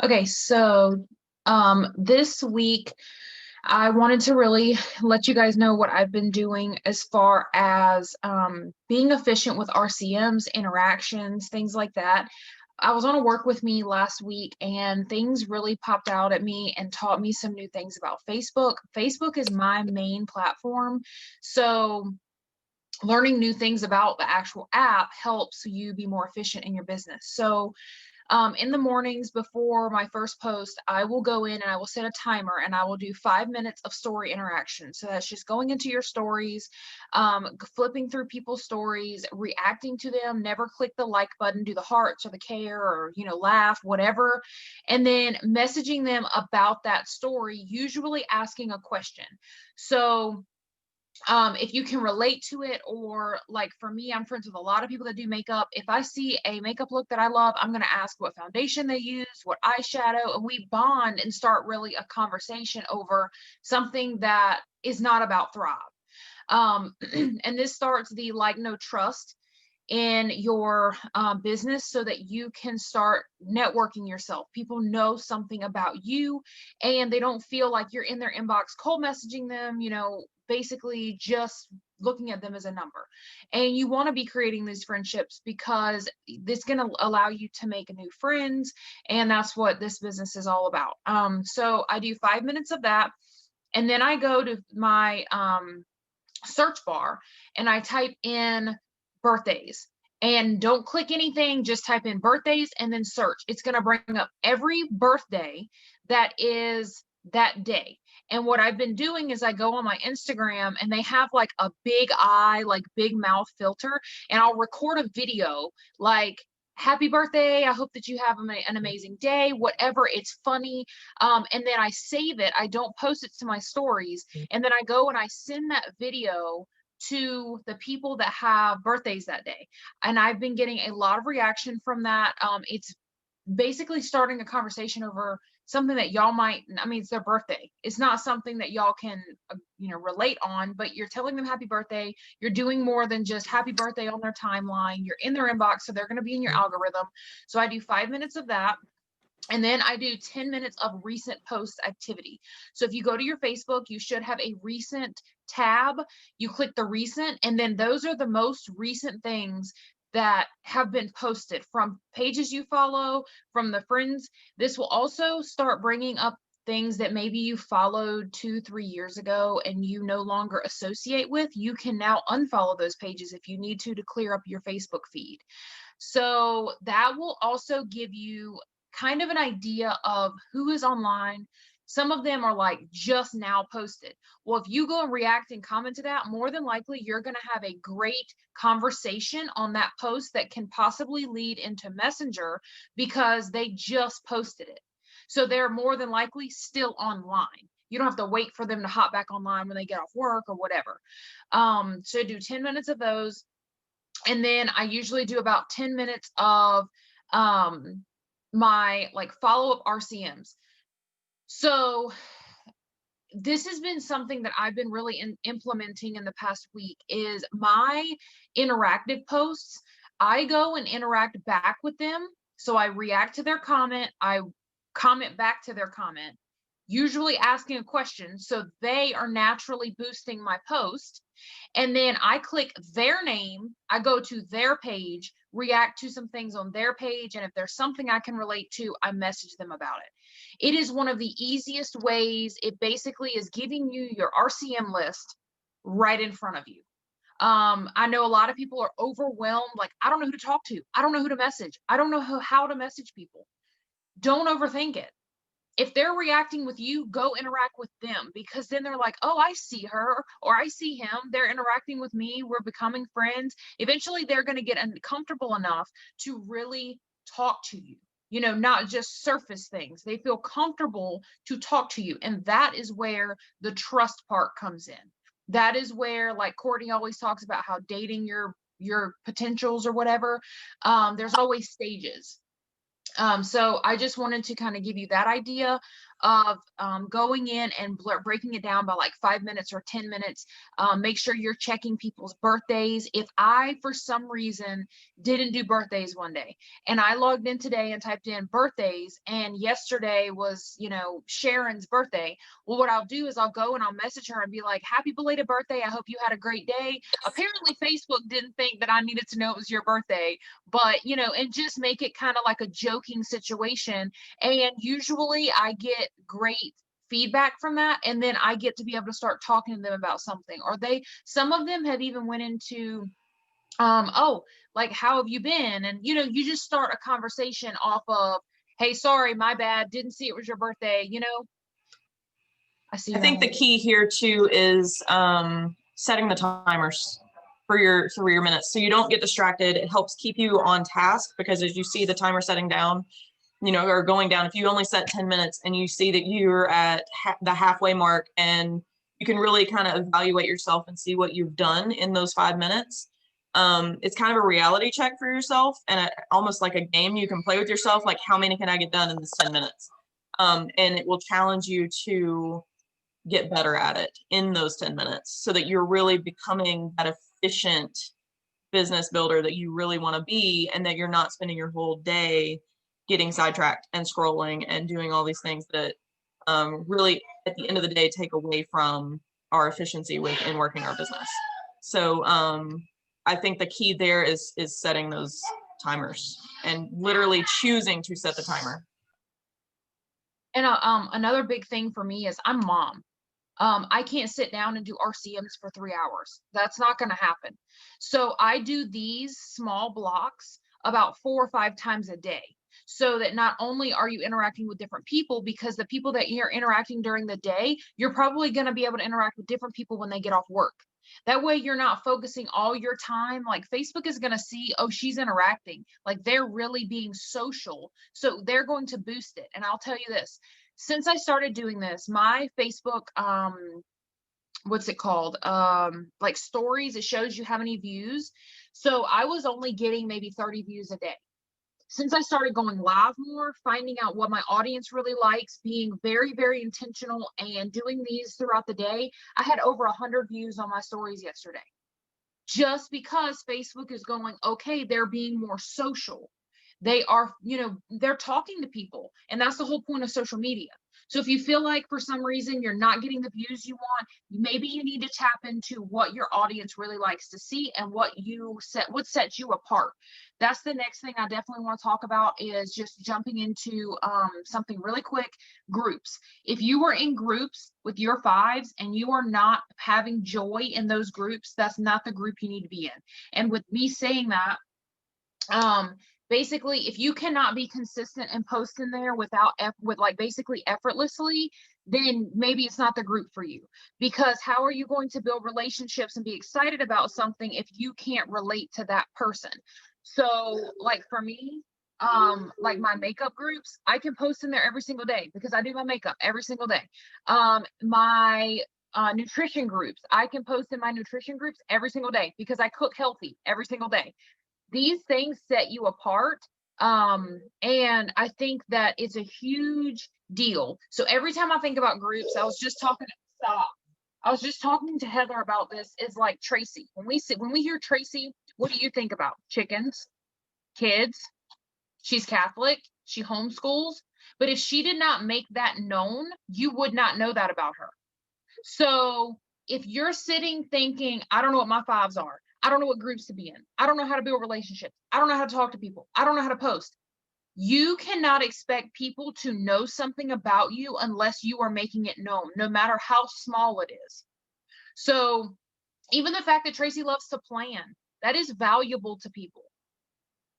Okay, so this week I wanted to really let you guys know what I've been doing as far as being efficient with RCMs, interactions, things like that. I was on a work with me last week and things really popped out at me and taught me some new things about Facebook. Facebook is my main platform. So learning new things about the actual app helps you be more efficient in your business. So in the mornings before my first post, I will go in and I will set a timer and I will do 5 minutes of story interaction. So that's just going into your stories, flipping through people's stories, reacting to them. Never click the like button, do the hearts or the care or, laugh, whatever. And then messaging them about that story, usually asking a question. So if you can relate to it, or like for me, I'm friends with a lot of people that do makeup. If I see a makeup look that I love, I'm going to ask what foundation they use, what eyeshadow, and we bond and start really a conversation over something that is not about Thrive. And this starts the like, no trust in your business so that you can start networking yourself. People know something about you and they don't feel like you're in their inbox cold messaging them, basically just looking at them as a number. And you want to be creating these friendships because this is going to allow you to make new friends. And that's what this business is all about. So I do 5 minutes of that. And then I go to my search bar and I type in birthdays, and don't click anything, just type in birthdays and then search. It's going to bring up every birthday that is that day. And what I've been doing is I go on my Instagram and they have like a big eye, like big mouth filter, and I'll record a video like, happy birthday, I hope that you have an amazing day, whatever. It's funny. And then I save it. I don't post it to my stories. And then I go and I send that video to the people that have birthdays that day. And I've been getting a lot of reaction from that. It's basically starting a conversation over something that y'all might, I mean, it's their birthday. It's not something that y'all can, relate on, but you're telling them happy birthday. You're doing more than just happy birthday on their timeline. You're in their inbox, so they're going to be in your algorithm. So I do 5 minutes of that. And then I do 10 minutes of recent post activity. So if you go to your Facebook, you should have a recent tab. You click the recent, and then those are the most recent things that have been posted from pages you follow, from the friends. This will also start bringing up things that maybe you followed 2-3 years ago and you no longer associate with. You can now unfollow those pages if you need to clear up your Facebook feed. So that will also give you kind of an idea of who is online. Some of them are like just now posted. Well, if you go and react and comment to that, more than likely you're going to have a great conversation on that post that can possibly lead into Messenger because they just posted it. So they're more than likely still online. You don't have to wait for them to hop back online when they get off work or whatever. So do 10 minutes of those. And then I usually do about 10 minutes of my like follow-up RCMs. So this has been something that I've been really implementing in the past week is my interactive posts. I go and interact back with them. So I react to their comment. I comment back to their comment, usually asking a question. So they are naturally boosting my post. And then I click their name, I go to their page, react to some things on their page. And if there's something I can relate to, I message them about it. It is one of the easiest ways. It basically is giving you your RCM list right in front of you. I know a lot of people are overwhelmed. Like, I don't know who to talk to. I don't know who to message. I don't know how to message people. Don't overthink it. If they're reacting with you, go interact with them, because then they're like, oh, I see her or I see him. They're interacting with me. We're becoming friends. Eventually, they're going to get comfortable enough to really talk to you, not just surface things. They feel comfortable to talk to you. And that is where the trust part comes in. That is where, like Courtney always talks about how dating your potentials or whatever, there's always stages. So I just wanted to kind of give you that idea of going in and breaking it down by like 5 minutes or 10 minutes. Make sure you're checking people's birthdays. If I, for some reason, didn't do birthdays one day and I logged in today and typed in birthdays and yesterday was, you know, Sharon's birthday, well, what I'll do is I'll go and I'll message her and be like, happy belated birthday. I hope you had a great day. Apparently Facebook didn't think that I needed to know it was your birthday, but you know, and just make it kind of like a joking situation. And usually I get great feedback from that, and then I get to be able to start talking to them about something. Or some of them have even went into oh, like, how have you been? And you know, you just start a conversation off of, hey, sorry, my bad, didn't see it was your birthday, you know. I think the key here too is setting the timers for your minutes so you don't get distracted. It helps keep you on task, because as you see the timer setting down, you know, or going down, if you only set 10 minutes and you see that you're at the halfway mark, and you can really kind of evaluate yourself and see what you've done in those 5 minutes. It's kind of a reality check for yourself, and almost like a game you can play with yourself, like how many can I get done in this 10 minutes? And it will challenge you to get better at it in those 10 minutes so that you're really becoming that efficient business builder that you really want to be, and that you're not spending your whole day getting sidetracked and scrolling and doing all these things that really at the end of the day take away from our efficiency in working our business. So I think the key there is setting those timers and literally choosing to set the timer. And another big thing for me is I'm a mom. I can't sit down and do RCMs for 3 hours. That's not going to happen. So I do these small blocks about 4 or 5 times a day, so that not only are you interacting with different people, because the people that you're interacting during the day, you're probably going to be able to interact with different people when they get off work. That way you're not focusing all your time. Like Facebook is going to see, oh, she's interacting. Like they're really being social. So they're going to boost it. And I'll tell you this, since I started doing this, my Facebook, what's it called? Like stories, it shows you how many views. So I was only getting maybe 30 views a day. Since I started going live more, finding out what my audience really likes, being very, very intentional and doing these throughout the day, I had over 100 views on my stories yesterday. Just because Facebook is going, okay, they're being more social. They are, you know, they're talking to people. And that's the whole point of social media. So if you feel like for some reason you're not getting the views you want, maybe you need to tap into what your audience really likes to see and what sets you apart. That's the next thing I definitely want to talk about, is just jumping into something really quick: groups. If you are in groups with your fives and you are not having joy in those groups, that's not the group you need to be in. And with me saying that, basically, if you cannot be consistent and post in there with like basically effortlessly, then maybe it's not the group for you. Because how are you going to build relationships and be excited about something if you can't relate to that person? So like for me, like my makeup groups, I can post in there every single day because I do my makeup every single day. My nutrition groups, I can post in my nutrition groups every single day because I cook healthy every single day. These things set you apart. And I think that it's a huge deal. So every time I think about groups, I was just talking to Heather about this, is like Tracy. When we hear Tracy, what do you think about? Chickens, kids. She's Catholic, she homeschools. But if she did not make that known, you would not know that about her. So if you're sitting thinking, I don't know what my fives are, I don't know what groups to be in, I don't know how to build relationships, I don't know how to talk to people, I don't know how to post, you cannot expect people to know something about you unless you are making it known, no matter how small it is. So even the fact that Tracy loves to plan, that is valuable to people.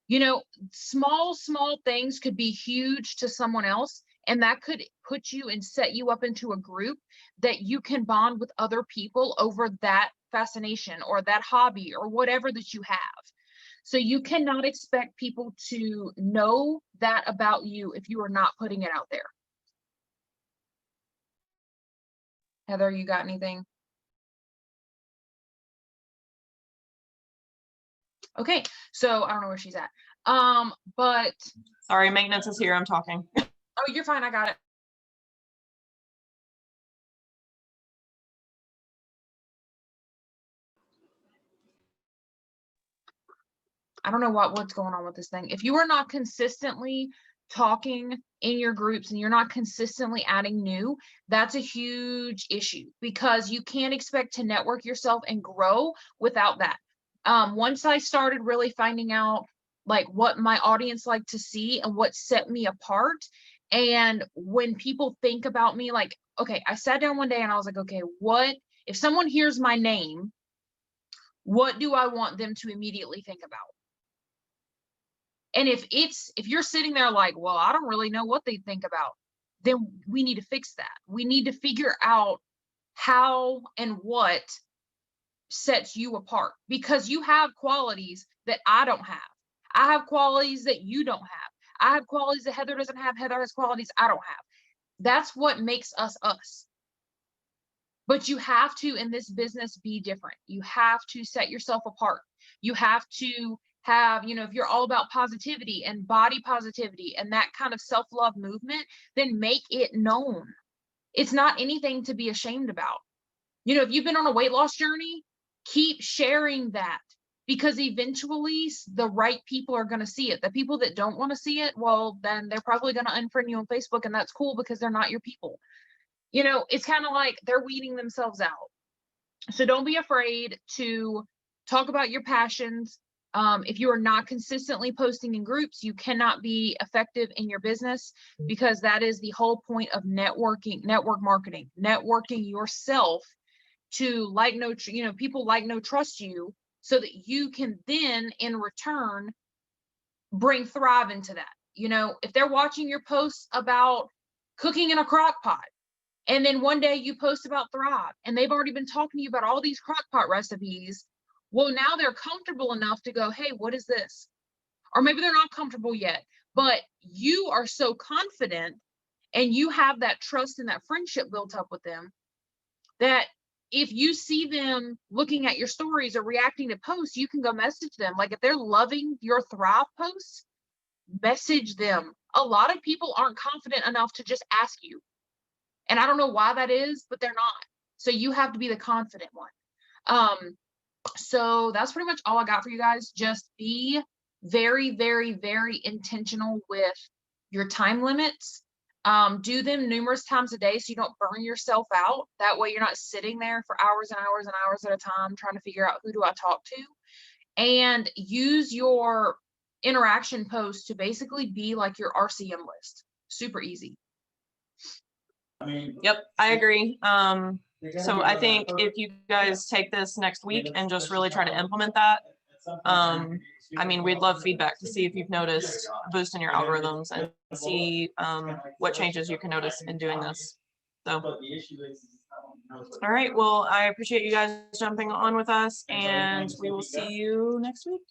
You know, small things could be huge to someone else, and that could put you and set you up into a group that you can bond with other people over that fascination or that hobby or whatever that you have. So you cannot expect people to know that about you if you are not putting it out there. Heather, you got anything? Okay, so I don't know where she's at. But sorry, maintenance is here, I'm talking. Oh, you're fine, I got it. I don't know what's going on with this thing. If you are not consistently talking in your groups and you're not consistently adding new, that's a huge issue, because you can't expect to network yourself and grow without that. Once I started really finding out like what my audience liked to see and what set me apart, and when people think about me, like, okay, I sat down one day and I was like, okay, what if someone hears my name, what do I want them to immediately think about? And if you're sitting there like, well, I don't really know what they think about, then we need to fix that. We need to figure out how and what sets you apart, because you have qualities that I don't have. I have qualities that you don't have. I have qualities that Heather doesn't have. Heather has qualities I don't have. That's what makes us us. But you have to, in this business, be different. You have to set yourself apart. You have to have, you know, if you're all about positivity and body positivity and that kind of self-love movement, then make it known. It's not anything to be ashamed about. You know, if you've been on a weight loss journey, keep sharing that, because eventually the right people are going to see it. The people that don't want to see it, well, then they're probably going to unfriend you on Facebook, and that's cool because they're not your people. You know, it's kind of like they're weeding themselves out. So don't be afraid to talk about your passions. If you are not consistently posting in groups, you cannot be effective in your business, because that is the whole point of networking, network marketing, networking yourself to like, know, you know, people like, know, trust you, so that you can then in return bring Thrive into that. You know, if they're watching your posts about cooking in a crock pot, and then one day you post about Thrive and they've already been talking to you about all these crock pot recipes, well, now they're comfortable enough to go, hey, what is this? Or maybe they're not comfortable yet, but you are so confident and you have that trust and that friendship built up with them, that if you see them looking at your stories or reacting to posts, you can go message them. Like if they're loving your Thrive posts, message them. A lot of people aren't confident enough to just ask you. And I don't know why that is, but they're not. So you have to be the confident one. So that's pretty much all I got for you guys. Just be very, very, very intentional with your time limits. Do them numerous times a day so you don't burn yourself out. That way you're not sitting there for hours and hours and hours at a time trying to figure out who do I talk to. And use your interaction posts to basically be like your RCM list. Super easy. Yep, I agree. So I think if you guys take this next week and just really try to implement that, I mean, we'd love feedback to see if you've noticed a boost in your algorithms and see what changes you can notice in doing this. So, all right, well, I appreciate you guys jumping on with us, and we will see you next week.